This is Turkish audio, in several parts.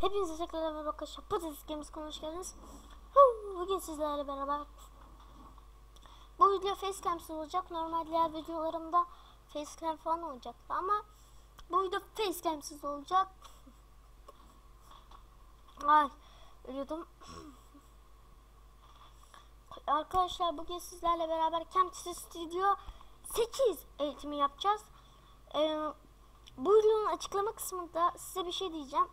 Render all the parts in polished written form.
Hepinize tekrar merhaba arkadaşlar. Patates Games kanalına hoş geldiniz. Bugün sizlerle beraber bu video facecam'siz olacak. Normal diğer videolarımda facecam falan olacaktı ama bu video facecam'siz olacak. Ay, ölüyordum. Arkadaşlar bugün sizlerle beraber Camtasia Studio 8 eğitimi yapacağız. Bu videonun açıklama kısmında size bir şey diyeceğim.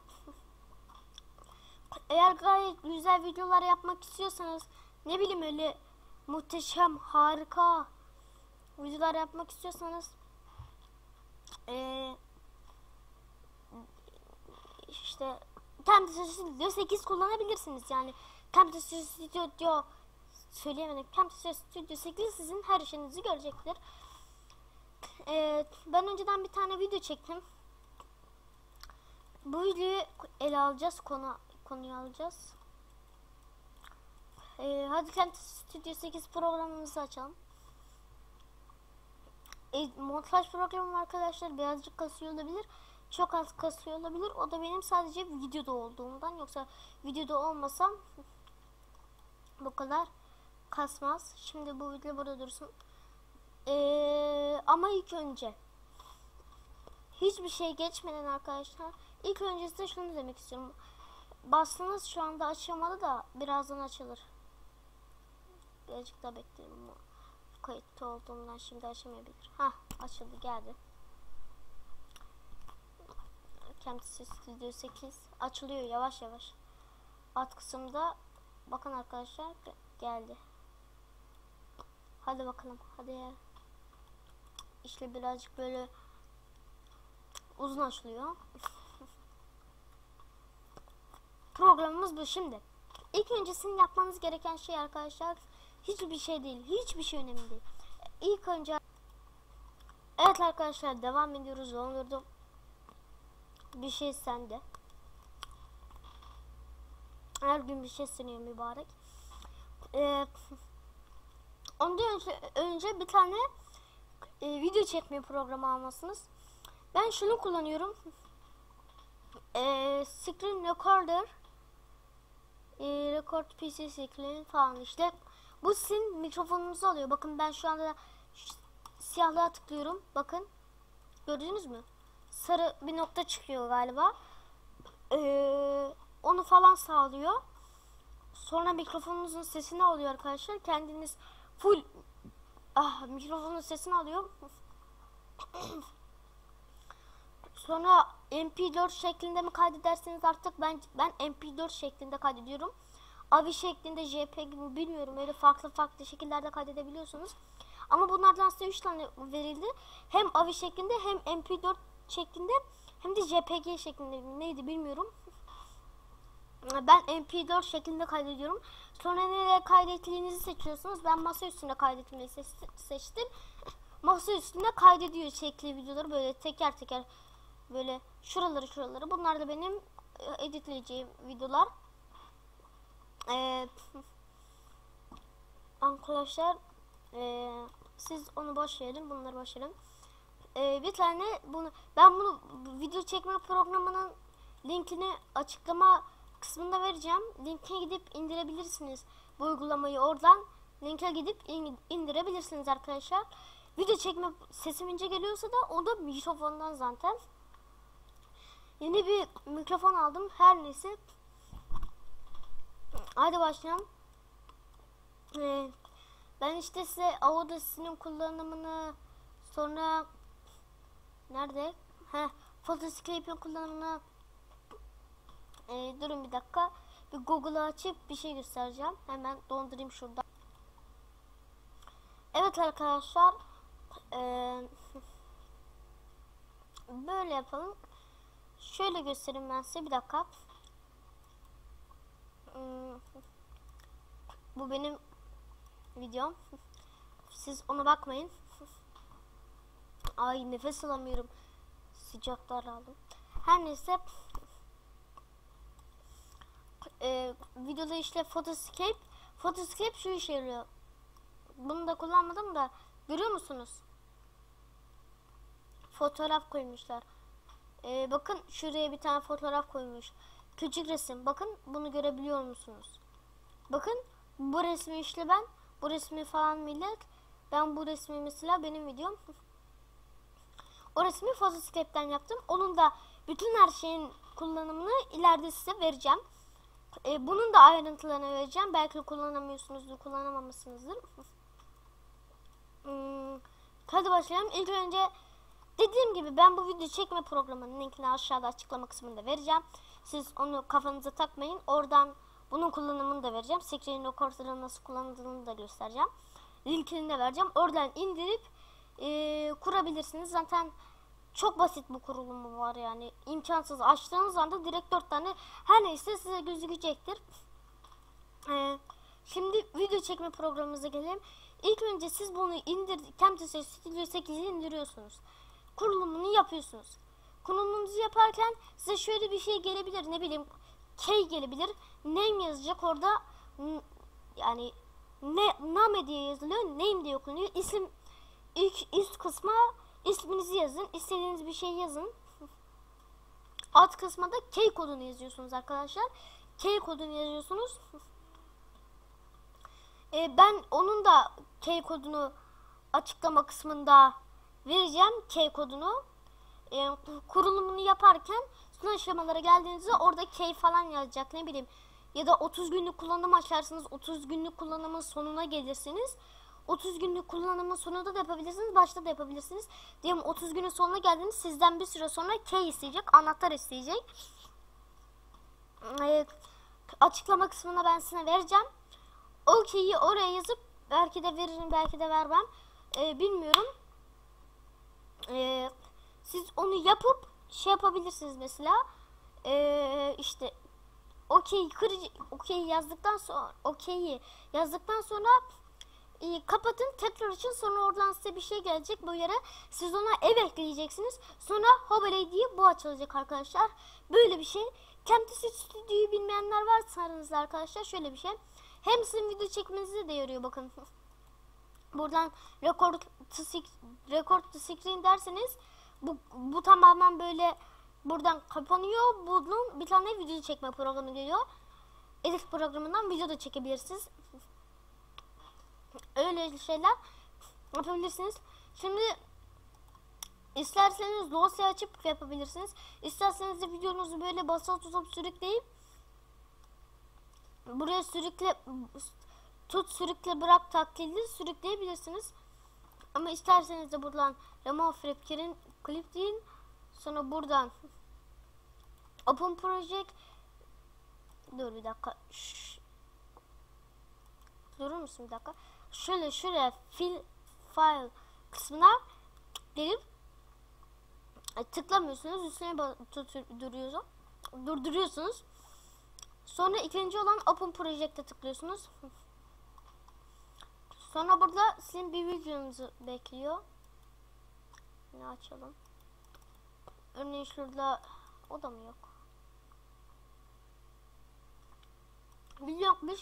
Eğer gayet güzel videolar yapmak istiyorsanız, ne bileyim öyle muhteşem, harika videolar yapmak istiyorsanız işte Camtasia Studio 8 kullanabilirsiniz. Yani Camtasia Studio söyleyemedim. Camtasia Studio 8 sizin her işinizi görecektir. Ben önceden bir tane video çektim. Bu videoyu ele alacağız, konuyu alacağız. Hadi Camtasia Studio 8 programımızı açalım. Montaj programım arkadaşlar birazcık kasıyor olabilir. Çok az kasıyor olabilir. O da benim sadece videoda olduğumdan. Yoksa videoda olmasam bu kadar kasmaz. Şimdi bu video burada dursun. Ama ilk önce hiçbir şey geçmeden arkadaşlar, ilk önce size şunu demek istiyorum. Bastınız, şu anda açılmadı da birazdan açılır. Birazcık daha bekleyelim. Kayıtta olduğumdan şimdi açamayabilir. Açıldı, geldi. Camtasia Studio 8 açılıyor yavaş yavaş. Alt kısımda bakın arkadaşlar, geldi. Hadi bakalım, hadi ya. İşte birazcık böyle uzun açılıyor. Programımız bu şimdi. İlk önce sizin yapmanız gereken şey arkadaşlar, hiçbir şey değil, hiçbir şey önemli değil. İlk önce evet arkadaşlar, devam ediyoruz. Olurdu. Bir şey sende. Her gün bir şey seniyor mübarek. Ondan önce bir tane video çekme programı almalısınız. Ben şunu kullanıyorum. Screen Recorder, Record PC Screen falan işte. Bu sizin mikrofonunuzu alıyor. Bakın ben şu anda siyahlığa tıklıyorum. Bakın. Gördünüz mü? Sarı bir nokta çıkıyor galiba. Onu falan sağlıyor. Sonra mikrofonunuzun sesini alıyor arkadaşlar. Kendiniz full mikrofonun sesini alıyor. Sonra MP4 şeklinde mi kaydederseniz artık, ben MP4 şeklinde kaydediyorum. AVI şeklinde, JPEG gibi bilmiyorum, öyle farklı şekillerde kaydedebiliyorsunuz. Ama bunlardan size 3 tane verildi. Hem AVI şeklinde, hem MP4 şeklinde, hem de JPG şeklinde, neydi bilmiyorum. Ben MP4 şeklinde kaydediyorum. Sonra nereye kaydettiğinizi seçiyorsunuz. Ben masa üstünde kaydetmeyi seçtim. Masa üstünde kaydediyor şekli videoları, böyle teker teker, böyle şuraları. Bunlar da benim editleyeceğim videolar. Arkadaşlar siz onu boş verin, bunları boş verin. Bir tane ben bunu video çekme programının linkini açıklama kısmında vereceğim. Linke gidip indirebilirsiniz. Bu uygulamayı oradan linke gidip indirebilirsiniz arkadaşlar. Video çekme sesim ince geliyorsa da o da mikrofondan zaten. Yeni bir mikrofon aldım. Her neyse. Hadi başlayalım. Ben işte size Audacity'nin kullanımını, sonra nerede? Photoscape'in kullanımını, durun bir dakika. Bir Google'ı açıp bir şey göstereceğim. Hemen dondurayım şurada. Evet arkadaşlar. Böyle yapalım. Şöyle göstereyim ben size, bir dakika. Bu benim videom. Siz ona bakmayın. Ay, nefes alamıyorum. Sıcaklar aldım. Her neyse. Videoda işte Photoscape şu işe yarıyor. Bunu da kullanmadım da, görüyor musunuz? Fotoğraf koymuşlar. Bakın şuraya bir tane fotoğraf koymuş. Küçük resim. Bakın bunu görebiliyor musunuz? Bakın bu resmi işte ben. Bu resmi falan millet. Ben bu resmi mesela benim videom. O resmi Photoscape'den yaptım. Onun da bütün her şeyin kullanımını ileride size vereceğim. Bunun da ayrıntılarını vereceğim. Belki kullanamıyorsunuzdur, kullanamamışsınızdır. Hadi başlayalım. İlk önce dediğim gibi ben bu video çekme programının linkini aşağıda açıklama kısmında vereceğim. Siz onu kafanıza takmayın. Oradan bunun kullanımını da vereceğim. Screen Recorder'ın nasıl kullanıldığını da göstereceğim. Linkini de vereceğim. Oradan indirip kurabilirsiniz. Zaten çok basit bu kurulumu var yani. İmkansız. Açtığınız anda direkt 4 tane her neyse size gözükecektir. Şimdi video çekme programımıza gelelim. İlk önce siz bunu Camtasia Studio 8'i indiriyorsunuz. Kurulumunu yapıyorsunuz. Kurulumunuzu yaparken size şöyle bir şey gelebilir. Ne bileyim K gelebilir. Name yazacak orada. Yani name diye yazılıyor. Name diye okunuyor. İsim ilk üst kısma isminizi yazın. İstediğiniz bir şey yazın. Alt kısma da K kodunu yazıyorsunuz arkadaşlar. K kodunu yazıyorsunuz. Ben onun da K kodunu açıklama kısmında vereceğim. K kodunu. Kurulumunu yaparken son aşamalara geldiğinizde orada K falan yazacak, ne bileyim. Ya da 30 günlük kullanım açarsınız. 30 günlük kullanımın sonuna gelirsiniz. 30 günlük kullanımın sonunda da yapabilirsiniz. Başta da yapabilirsiniz. Diyelim 30 günün sonuna geldiniz. Sizden bir süre sonra K isteyecek. Anahtar isteyecek. Açıklama kısmına ben size vereceğim. O K'yi oraya yazıp belki de veririm, belki de vermem. Bilmiyorum. Siz onu yapıp şey yapabilirsiniz mesela. İşte okey yazdıktan sonra kapatın, tekrar açın, sonra oradan size bir şey gelecek bu yere. Siz ona evet diyeceksiniz. Sonra Hobele diye bu açılacak arkadaşlar. Böyle bir şey. Camtasia Studio'yu bilmeyenler varsa aranızda arkadaşlar, şöyle bir şey. Hem sizin video çekmenize de yarıyor bakın. Buradan record to screen derseniz bu tamamen böyle buradan kapanıyor. Bunun bir tane video çekme programı geliyor. Edit programından video da çekebilirsiniz. Öyle şeyler yapabilirsiniz. Şimdi isterseniz dosya açıp yapabilirsiniz. İsterseniz de videonuzu böyle basılı tutup sürükleyip buraya sürükle bırak taklidi sürükleyebilirsiniz. Ama isterseniz de buradan remove frame clip deyin. Sonra buradan open project, dur bir dakika, durur musun bir dakika, şuraya file kısmına gelip tıklamıyorsunuz, üstüne durduruyorsunuz. Sonra ikinci olan open project'e tıklıyorsunuz. Sonra burada sizin bir videonuzu bekliyor. Ne açalım? Örneğin şurada, o da mı yok? Video yokmuş.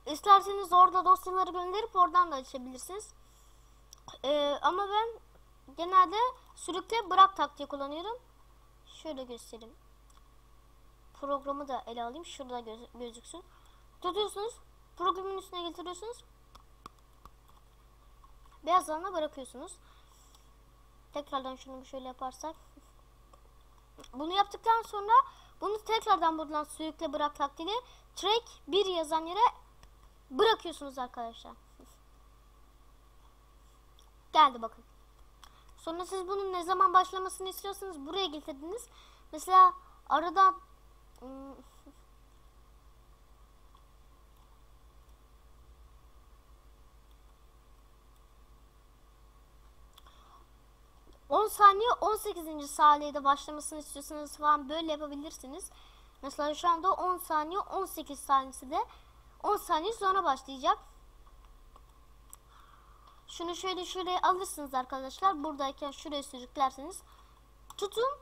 İsterseniz orada dosyaları gönderip oradan da açabilirsiniz. Ama ben genelde sürükle bırak taktiği kullanıyorum. Şöyle göstereyim. Programı da ele alayım. Şurada gözüksün. Tutuyorsunuz. Programın üstüne getiriyorsunuz. Beyaz alana bırakıyorsunuz. Tekrardan şunu şöyle yaparsak. Bunu yaptıktan sonra bunu tekrardan buradan sürükle bırak taktiğiyle track 1 yazan yere bırakıyorsunuz arkadaşlar. Geldi bakın. Sonra siz bunun ne zaman başlamasını istiyorsanız buraya getirdiniz. Mesela aradan 10 saniye 18. saniyede başlamasını istiyorsanız falan böyle yapabilirsiniz. Mesela şu anda 10 saniye 18 saniyesi de 10 saniye sonra başlayacak. Şunu şöyle şuraya alırsınız arkadaşlar. Buradayken şuraya sürüklerseniz tutun,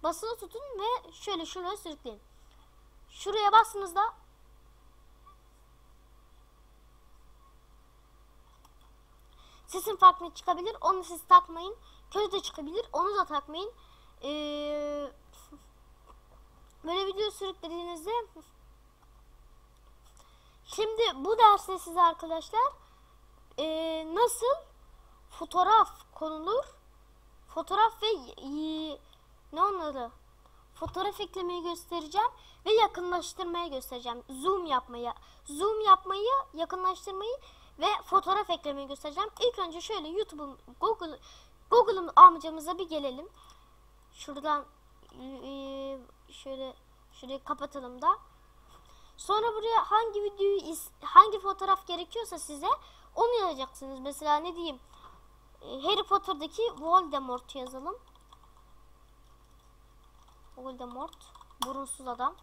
basılı tutun ve şöyle şuraya sürükleyin. Şuraya bastığınızda sesin farklı çıkabilir. Onu siz takmayın. Kötü de çıkabilir. Onu da takmayın. böyle video sürüklediğinizde şimdi bu derste size arkadaşlar nasıl fotoğraf konulur, fotoğraf ve ne onları fotoğraf eklemeyi göstereceğim ve yakınlaştırmayı göstereceğim. Zoom yapmayı, yakınlaştırmayı ve fotoğraf eklemeyi göstereceğim. İlk önce şöyle YouTube'un Google'ın amcamıza bir gelelim. Şuradan şurayı kapatalım da. Sonra buraya hangi fotoğraf gerekiyorsa size onu yazacaksınız. Mesela ne diyeyim? Harry Potter'daki Voldemort yazalım. Voldemort, burunsuz adam.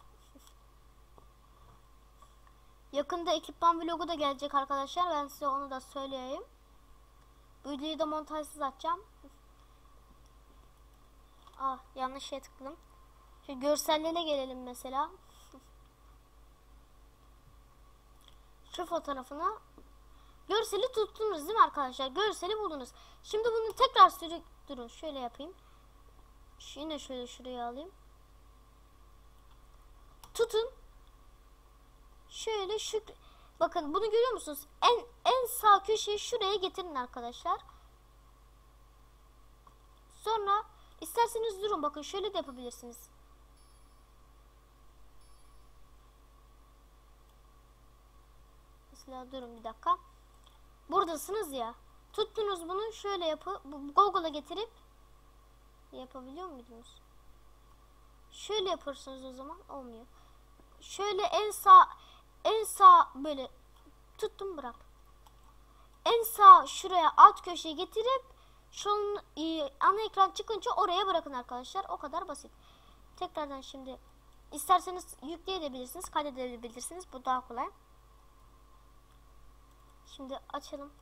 Yakında ekipman vlogu da gelecek arkadaşlar. Ben size onu da söyleyeyim. Bu videoyu da montajsız atacağım. Yanlış şeye tıkladım. Şu görsellerine gelelim mesela. Şu fotoğrafını görseli tuttunuz değil mi arkadaşlar? Görseli buldunuz. Şimdi bunu tekrar durun. Şöyle yapayım. Yine şöyle şuraya alayım. Tutun. Şöyle bakın bunu görüyor musunuz? En sağ köşeyi şuraya getirin arkadaşlar. Sonra isterseniz durun. Bakın şöyle de yapabilirsiniz. Mesela durun bir dakika. Buradasınız ya. Tuttunuz bunu şöyle Google'a getirip yapabiliyor muydunuz? Şöyle yaparsınız o zaman olmuyor. Şöyle en sağ böyle tuttum bırak. En sağ şuraya alt köşeye getirip şunun ana ekran çıkınca oraya bırakın arkadaşlar. O kadar basit. Tekrardan şimdi isterseniz yükleyebilirsiniz, kaydedebilirsiniz. Bu daha kolay. Şimdi açalım.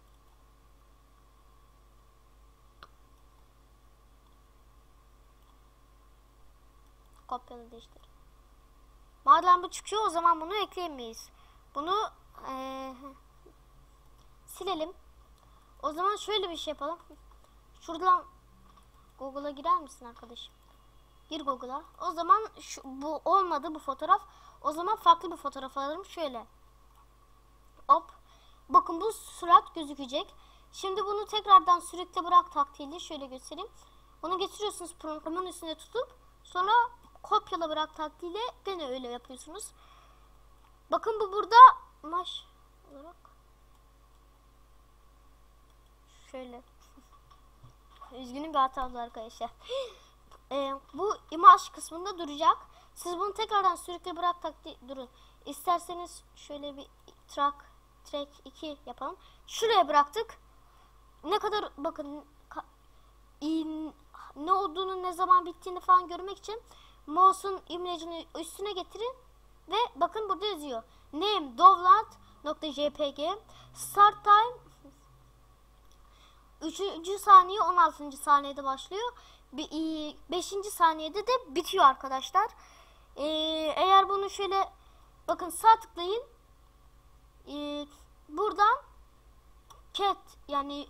Kopyala değiştir. Madem bu çıkıyor o zaman bunu ekleyemeyiz. Bunu silelim. O zaman şöyle bir şey yapalım. Şuradan Google'a girer misin arkadaşım? Gir Google'a. O zaman bu olmadı bu fotoğraf. O zaman farklı bir fotoğraf alırım. Şöyle. Hop. Bakın bu surat gözükecek. Şimdi bunu tekrardan sürükle bırak taktiğiyle şöyle göstereyim. Bunu getiriyorsunuz programın üstüne tutup sonra kopyala bırak taktiğiyle gene öyle yapıyorsunuz. Bakın bu burada maş olarak şöyle üzgünüm bir hata oldu arkadaşlar. Bu imaj kısmında duracak. Siz bunu tekrardan sürükle bırak taktiği durun. İsterseniz şöyle bir track 2 yapalım. Şuraya bıraktık. Ne kadar bakın ne olduğunu, ne zaman bittiğini falan görmek için mouse'un imlecini üstüne getirin ve bakın burada yazıyor. Name dovland.jpg start time 3. saniye 16. saniyede başlıyor. 5. saniyede de bitiyor arkadaşlar. Eğer bunu şöyle bakın sağ tıklayın. Buradan cat yani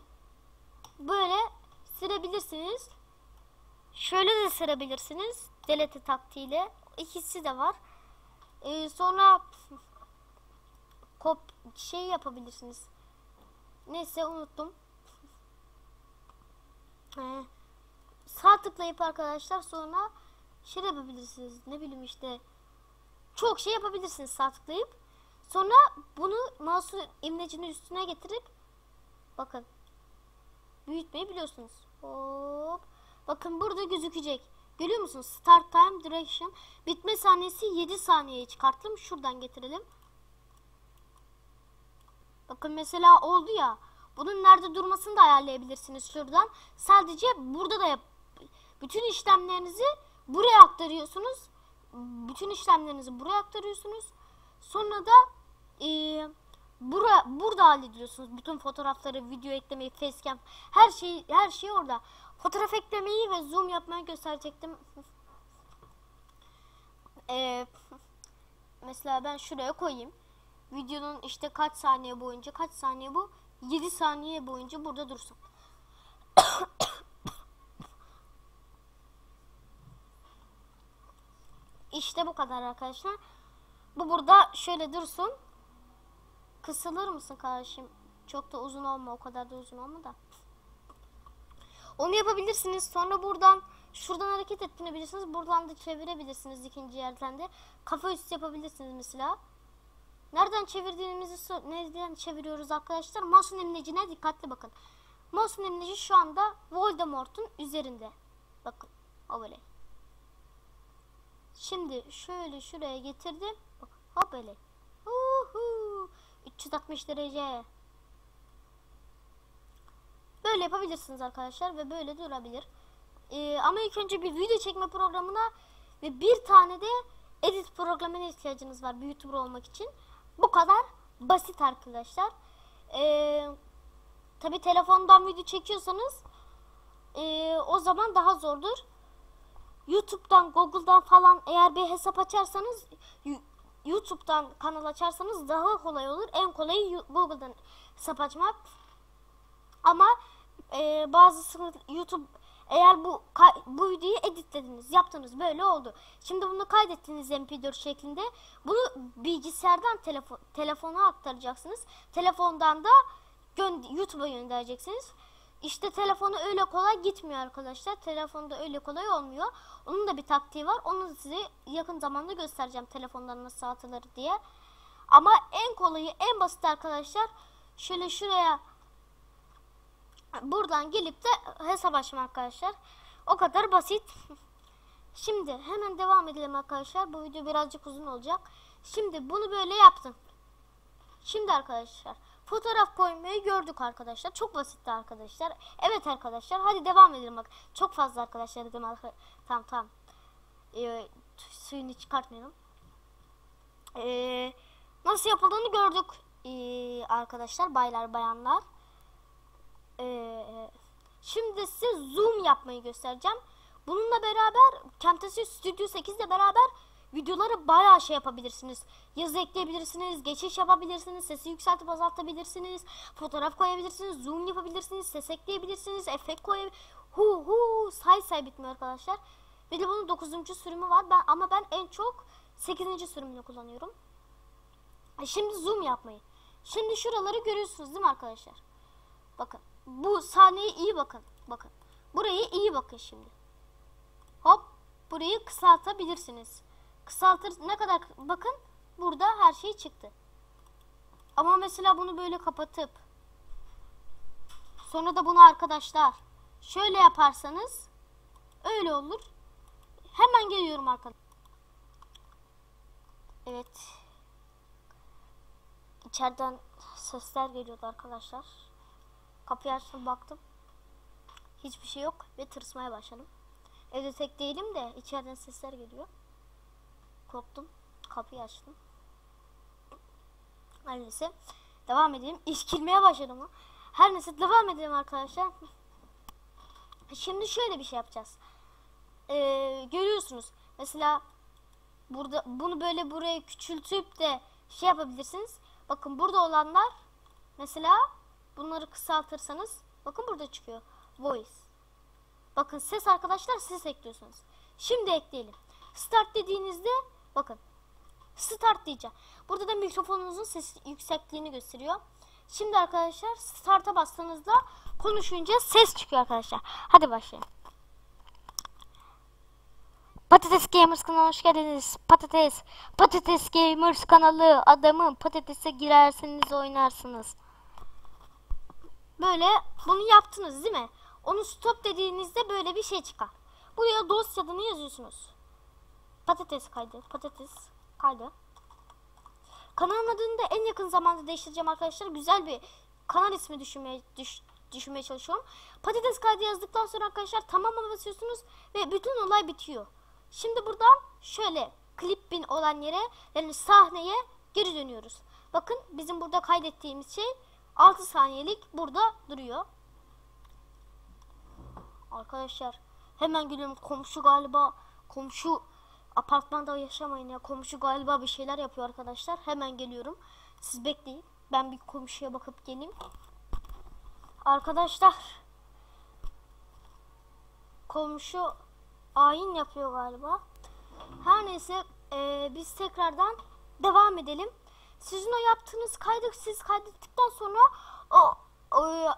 böyle silebilirsiniz. Şöyle de silebilirsiniz. Delete taktiğiyle. İkisi de var. Sonra şey yapabilirsiniz. Neyse unuttum. Sağ tıklayıp arkadaşlar sonra şey yapabilirsiniz. Ne bileyim işte çok şey yapabilirsiniz sağ tıklayıp. Sonra bunu mouse'un imlecinin üstüne getirip bakın büyütmeyi biliyorsunuz. Hop. Bakın burada gözükecek. Görüyor musunuz? Start time duration. Bitme saniyesi 7 saniyeye çıkarttım. Şuradan getirelim. Bakın mesela oldu ya. Bunun nerede durmasını da ayarlayabilirsiniz şuradan. Sadece burada da bütün işlemlerinizi buraya aktarıyorsunuz. Sonra da burada hallediyorsunuz. Bütün fotoğrafları, video eklemeyi, facecam, her şey orada. Fotoğraf eklemeyi ve zoom yapmayı gösterecektim. Mesela ben şuraya koyayım. Videonun işte kaç saniye bu? 7 saniye boyunca burada dursun. İşte bu kadar. kadar arkadaşlar. Bu burada şöyle dursun. Kısılır mısın kardeşim? Çok da uzun olma, o kadar da uzun olma da. Onu yapabilirsiniz. Sonra buradan şuradan hareket ettirebilirsiniz. Buradan da çevirebilirsiniz ikinci yerden de. Kafa üstü yapabilirsiniz mesela. Nereden çevirdiğimizi nereden çeviriyoruz arkadaşlar? Mouse'un emlecine dikkatli bakın. Mouse'un emleci şu anda Voldemort'un üzerinde. Bakın o böyle. Şimdi şöyle şuraya getirdim. Bak, hop böyle. 360 derece. Böyle yapabilirsiniz arkadaşlar ve böyle durabilir. Ama ilk önce bir video çekme programına ve bir tane de edit programına ihtiyacınız var bir YouTuber olmak için. Bu kadar basit arkadaşlar. Tabi telefondan video çekiyorsanız o zaman daha zordur. YouTube'dan, Google'dan falan eğer bir hesap açarsanız, YouTube'dan kanal açarsanız daha kolay olur. En kolayı Google'dan hesap açmak. Ama bazı YouTube, eğer bu videoyu editlediniz, yaptınız, böyle oldu. Şimdi bunu kaydettiniz MP4 şeklinde. Bunu bilgisayardan telefona aktaracaksınız. Telefondan da YouTube'a göndereceksiniz. İşte telefonu öyle kolay gitmiyor arkadaşlar. Telefonda öyle kolay olmuyor. Onun da bir taktiği var. Onu size yakın zamanda göstereceğim, telefondan nasıl atılır diye. Ama en kolayı, en basit arkadaşlar, şöyle şuraya buradan gelip de hesap açmak arkadaşlar. O kadar basit. Şimdi hemen devam edelim arkadaşlar. Bu video birazcık uzun olacak. Şimdi bunu böyle yaptım. Şimdi arkadaşlar fotoğraf koymayı gördük arkadaşlar. Çok basitti arkadaşlar. Evet arkadaşlar, hadi devam edelim bak. Çok fazla arkadaşlar dedim. Tamam. Suyunu çıkartmayalım. Nasıl yapıldığını gördük arkadaşlar, baylar bayanlar. Şimdi size zoom yapmayı göstereceğim. Bununla beraber Camtasia Studio 8 ile beraber videoları bayağı şey yapabilirsiniz. Yazı ekleyebilirsiniz, geçiş yapabilirsiniz, sesi yükseltip azaltabilirsiniz, fotoğraf koyabilirsiniz, zoom yapabilirsiniz, ses ekleyebilirsiniz, efekt koyabilirsiniz. Say bitmiyor arkadaşlar. Bir de bunun 9. sürümü var. Ama ben en çok 8. sürümünü kullanıyorum. Şimdi zoom yapmayı. Şimdi şuraları görüyorsunuz değil mi arkadaşlar? Bakın. Bu sahneye iyi bakın. Bakın. Burayı iyi bakın şimdi. Hop. Burayı kısaltabilirsiniz. Kısaltır ne kadar, bakın. Burada her şey çıktı. Ama mesela bunu böyle kapatıp sonra da bunu arkadaşlar şöyle yaparsanız öyle olur. Hemen geliyorum arkadaşlar. Evet. İçeriden sesler geliyordu arkadaşlar. Kapıyı açtım, baktım. Hiçbir şey yok ve tırsmaya başladım. Evde tek değilim de içeriden sesler geliyor. Korktum. Kapıyı açtım. Her neyse. Devam edelim. İşkilmeye başladım. Her neyse devam edelim arkadaşlar. Şimdi şöyle bir şey yapacağız. Görüyorsunuz. Mesela burada bunu böyle buraya küçültüp de şey yapabilirsiniz. Bakın burada olanlar, mesela bunları kısaltırsanız bakın burada çıkıyor. Voice. Bakın ses arkadaşlar, ses ekliyorsunuz. Şimdi ekleyelim. Start dediğinizde bakın. Start diyeceğim. Burada da mikrofonunuzun ses yüksekliğini gösteriyor. Şimdi arkadaşlar start'a bastığınızda konuşunca ses çıkıyor arkadaşlar. Hadi başlayalım. Patates Gamers kanalına hoş geldiniz. Patates Gamers kanalı, adamın patatese girersiniz, oynarsınız. Böyle bunu yaptınız değil mi? Onu stop dediğinizde böyle bir şey çıkar. Buraya dosya adını yazıyorsunuz. Patates kaydı. Kanalın adını da en yakın zamanda değiştireceğim arkadaşlar. Güzel bir kanal ismi düşünmeye çalışıyorum. Patates kaydı yazdıktan sonra arkadaşlar tamam'a basıyorsunuz ve bütün olay bitiyor. Şimdi buradan şöyle klipin olan yere, yani sahneye geri dönüyoruz. Bakın bizim burada kaydettiğimiz şey 6 saniyelik burada duruyor. Arkadaşlar hemen geliyorum. Komşu apartmanda yaşamayın ya. Komşu galiba bir şeyler yapıyor arkadaşlar. Hemen geliyorum. Siz bekleyin. Ben bir komşuya bakıp geleyim. Arkadaşlar komşu ayin yapıyor galiba. Her neyse biz tekrardan devam edelim. Sizin o yaptığınız kaydı siz kaydettikten sonra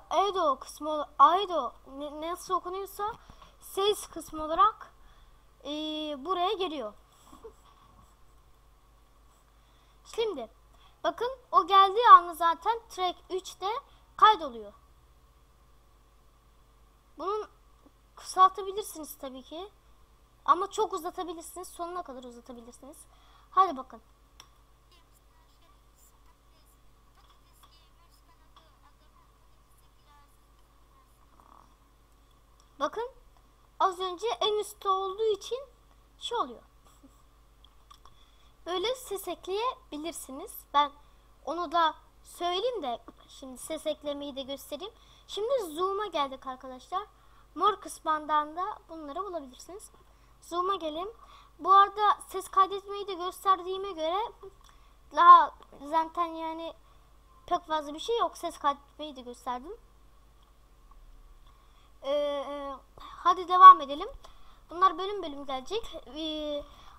Aido kısmı, Aido nasıl okunuyorsa ses kısmı olarak buraya geliyor. Şimdi bakın o geldiği anda zaten track 3'te kaydoluyor. Bunun kısaltabilirsiniz tabii ki. Ama çok uzatabilirsiniz. Sonuna kadar uzatabilirsiniz. Hadi bakın. Bakın az önce en üstte olduğu için şey oluyor. Böyle ses ekleyebilirsiniz. Ben onu da söyleyeyim de şimdi ses eklemeyi de göstereyim. Şimdi zoom'a geldik arkadaşlar. Mor kısmından da bunları bulabilirsiniz. Zoom'a gelin. Bu arada ses kaydetmeyi de gösterdiğime göre daha zaten yani pek fazla bir şey yok. Ses kaydetmeyi de gösterdim. Hadi devam edelim. Bunlar bölüm bölüm gelecek.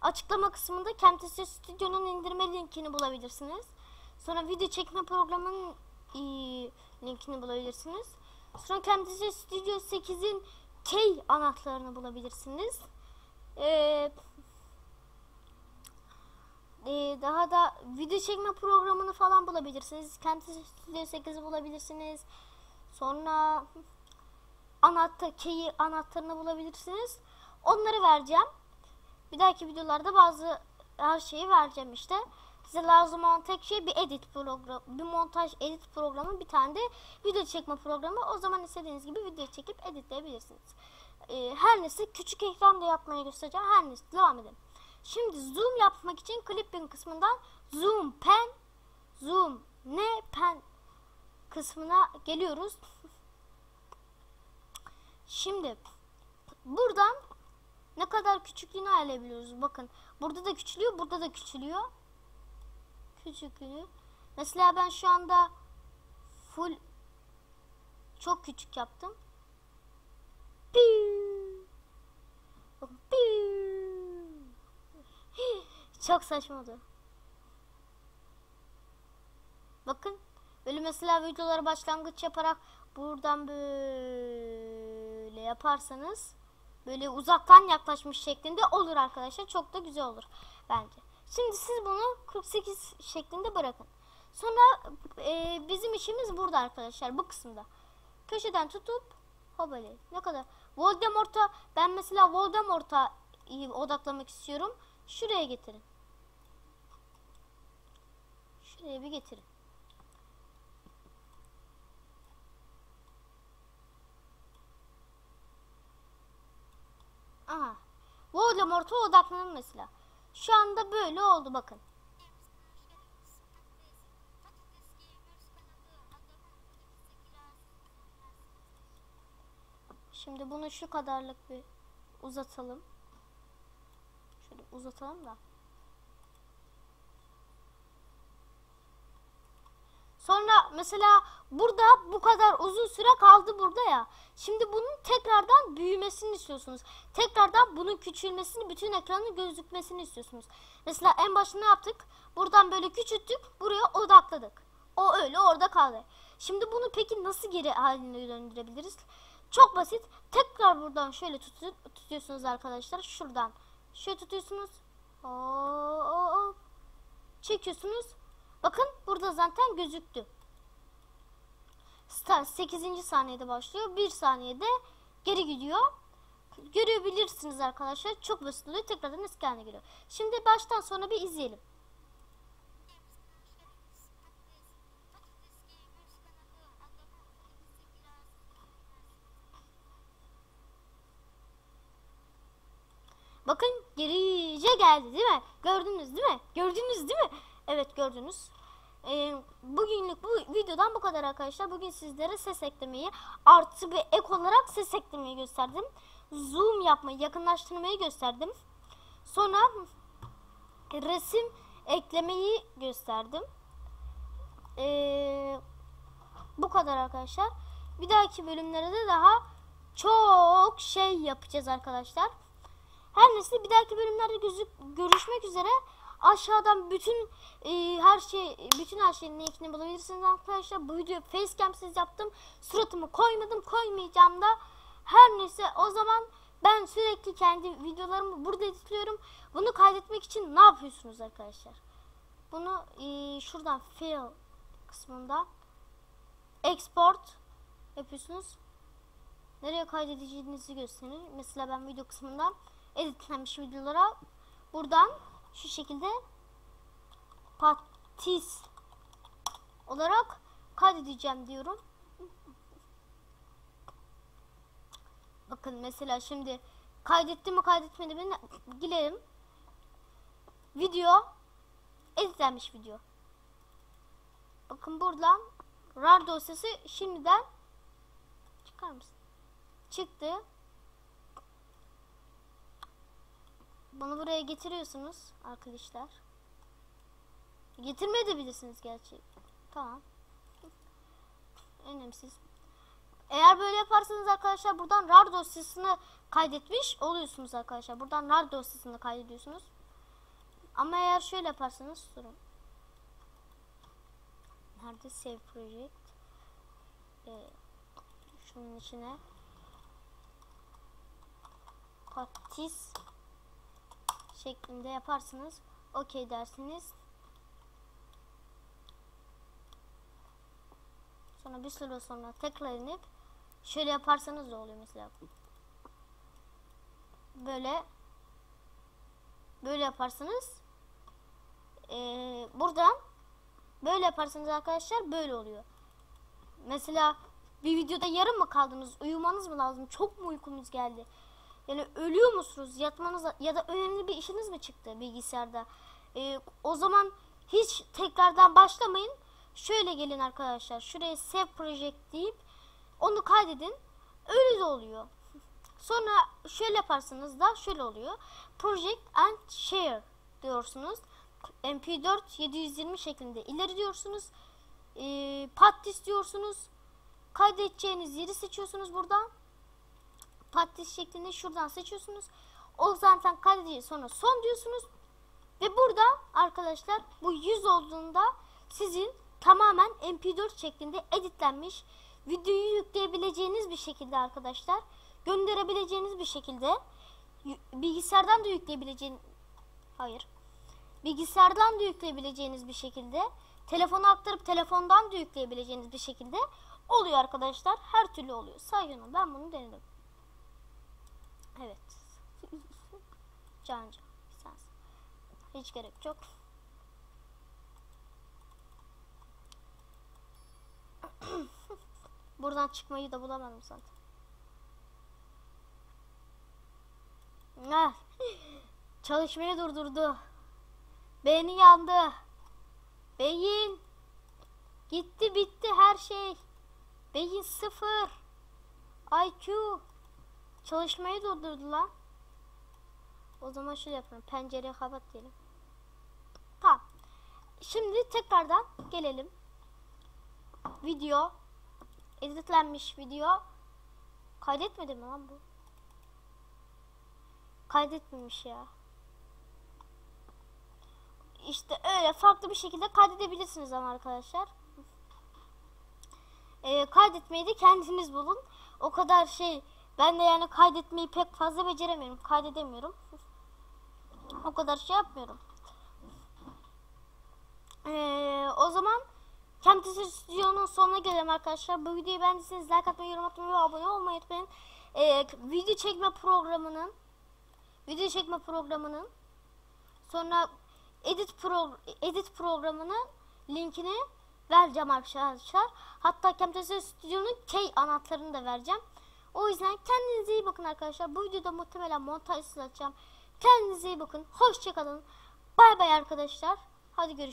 Açıklama kısmında Camtasia Studio'nun indirme linkini bulabilirsiniz. Sonra video çekme programının linkini bulabilirsiniz. Sonra Camtasia Studio 8'in key anahtarını bulabilirsiniz. Daha da video çekme programını falan bulabilirsiniz. Camtasia Studio 8'i bulabilirsiniz. Sonra key anahtarını bulabilirsiniz. Onları vereceğim. Bir dahaki videolarda bazı her şeyi vereceğim işte. Size lazım olan tek şey bir edit programı, bir montaj edit programı, bir tane de video çekme programı. O zaman istediğiniz gibi video çekip editleyebilirsiniz. Her neyse küçük ekranda yapmayı göstereceğim. Her neyse devam edelim. Şimdi zoom yapmak için clipping kısmından zoom pen kısmına geliyoruz. Şimdi buradan ne kadar küçüklüğünü ayarlayabiliyoruz. Bakın burada da küçülüyor, burada da küçülüyor. Küçüklüğü. Mesela ben şu anda full çok küçük yaptım. Çok saçma oldu. Bakın böyle mesela videolara başlangıç yaparak buradan böyle yaparsanız böyle uzaktan yaklaşmış şeklinde olur arkadaşlar. Çok da güzel olur bence. Şimdi siz bunu 48 şeklinde bırakın. Sonra bizim işimiz burada arkadaşlar, bu kısımda. Köşeden tutup hopale. Ne kadar? Ben mesela Voldemort'a odaklamak istiyorum. Şuraya getirin. Şuraya bir getirin. Aha. Voldemort'a odaklanın mesela. Şu anda böyle oldu bakın. Şimdi bunu şu kadarlık bir uzatalım. Şöyle uzatalım da. Sonra mesela burada bu kadar uzun süre kaldı burada ya. Şimdi bunun tekrardan büyümesini istiyorsunuz. Tekrardan bunun küçülmesini, bütün ekranın gözükmesini istiyorsunuz. Mesela en başta ne yaptık? Buradan böyle küçülttük, buraya odakladık. O öyle orada kaldı. Şimdi bunu peki nasıl geri haline döndürebiliriz? Çok basit. Tekrar buradan şöyle tutuyorsunuz arkadaşlar. Şuradan şöyle tutuyorsunuz. Hop. Çekiyorsunuz. Bakın burada zaten gözüktü. Start 8. saniyede başlıyor. 1 saniyede geri gidiyor. Görebilirsiniz arkadaşlar. Çok basit oluyor. Tekrardan eski haline geliyor. Şimdi baştan sona bir izleyelim. Bakın gerice geldi değil mi? Gördünüz değil mi? Gördünüz değil mi? Evet gördünüz. Bugünlük bu videodan bu kadar arkadaşlar. Bugün sizlere ses eklemeyi artı bir ek olarak ses eklemeyi gösterdim. Zoom yapmayı, yakınlaştırmayı gösterdim. Sonra resim eklemeyi gösterdim. Bu kadar arkadaşlar. Bir dahaki bölümlerde de daha çok şey yapacağız arkadaşlar. Her neyse bir dahaki bölümlerde görüşmek üzere. Aşağıdan bütün her şeyin linkini bulabilirsiniz arkadaşlar. Bu videoyu facecam'siz yaptım. Suratımı koymadım, koymayacağım da. Her neyse o zaman ben sürekli kendi videolarımı burada editliyorum. Bunu kaydetmek için ne yapıyorsunuz arkadaşlar? Bunu şuradan file kısmında export yapıyorsunuz. Nereye kaydedeceğinizi gösterir. Mesela ben video kısmından editlenmiş videolara buradan şu şekilde patis olarak kaydedeceğim diyorum. Bakın mesela şimdi kaydettim mi kaydetmedi mi girelim. Video editlenmiş video. Bakın buradan RAR dosyası şimdiden çıkar mısın? Çıktı. Bunu buraya getiriyorsunuz arkadaşlar. Getirmeyebilirsiniz gerçi. Tamam. Önemsiz. Eğer böyle yaparsanız arkadaşlar buradan RAR dosyasını kaydetmiş oluyorsunuz arkadaşlar. Buradan RAR dosyasını kaydediyorsunuz. Ama eğer şöyle yaparsanız durun. Nerede save project? Şunun içine patis şeklinde yaparsınız. Okey dersiniz. Sonra bir süre sonra tekrar inip şöyle yaparsanız da oluyor mesela. Böyle yaparsanız buradan böyle yaparsanız arkadaşlar böyle oluyor. Mesela bir videoda yarım mı kaldınız? Uyumanız mı lazım? Çok mu uykunuz geldi? Yani ölüyor musunuz? Yatmanız ya da önemli bir işiniz mi çıktı bilgisayarda? O zaman hiç tekrardan başlamayın. Şöyle gelin arkadaşlar. Şuraya save project deyip onu kaydedin. Öyle de oluyor. Sonra şöyle yaparsanız da şöyle oluyor. Project and share diyorsunuz. MP4 720 şeklinde ileri diyorsunuz. Patis diyorsunuz. Kaydedeceğiniz yeri seçiyorsunuz buradan. Patis şeklinde şuradan seçiyorsunuz. O zaten kaydedeceğiz, sonra son diyorsunuz. Ve burada arkadaşlar bu 100 olduğunda sizin tamamen MP4 şeklinde editlenmiş videoyu yükleyebileceğiniz bir şekilde arkadaşlar, gönderebileceğiniz bir şekilde, bilgisayardan da yükleyebileceğiniz bir şekilde, telefona aktarıp telefondan da yükleyebileceğiniz bir şekilde oluyor arkadaşlar. Her türlü oluyor. Sayın, ben bunu denedim. Evet. Canca. Hiç gerek yok. Buradan çıkmayı da bulamadım zaten. Çalışmayı durdurdu. Beyni yandı. Beyin. Gitti bitti her şey. Beyin 0. IQ. Çalışmayı durdurdu lan. O zaman şöyle yapalım. Pencereyi kapat diyelim. Tamam. Şimdi tekrardan gelelim. Video. Editlenmiş video. Kaydetmedi mi lan bu? Kaydetmemiş ya. İşte öyle farklı bir şekilde kaydedebilirsiniz ama arkadaşlar. Kaydetmeyi de kendiniz bulun. O kadar şey. Ben de yani kaydetmeyi pek fazla beceremiyorum. Kaydedemiyorum. O kadar şey yapmıyorum. O zaman Camtasia Studio'nun sonuna gelelim arkadaşlar. Bu videoyu beğendiyseniz like atmayı, yorum atmayı ve abone olmayı unutmayın. Video çekme programının sonra edit programının linkini vereceğim arkadaşlar. Hatta Camtasia Studio'nun key anahtarını da vereceğim. O yüzden kendinize iyi bakın arkadaşlar. Bu videoda muhtemelen montajsız atacağım. Kendinize iyi bakın. Hoşça kalın. Bay bay arkadaşlar. Hadi görüşürüz.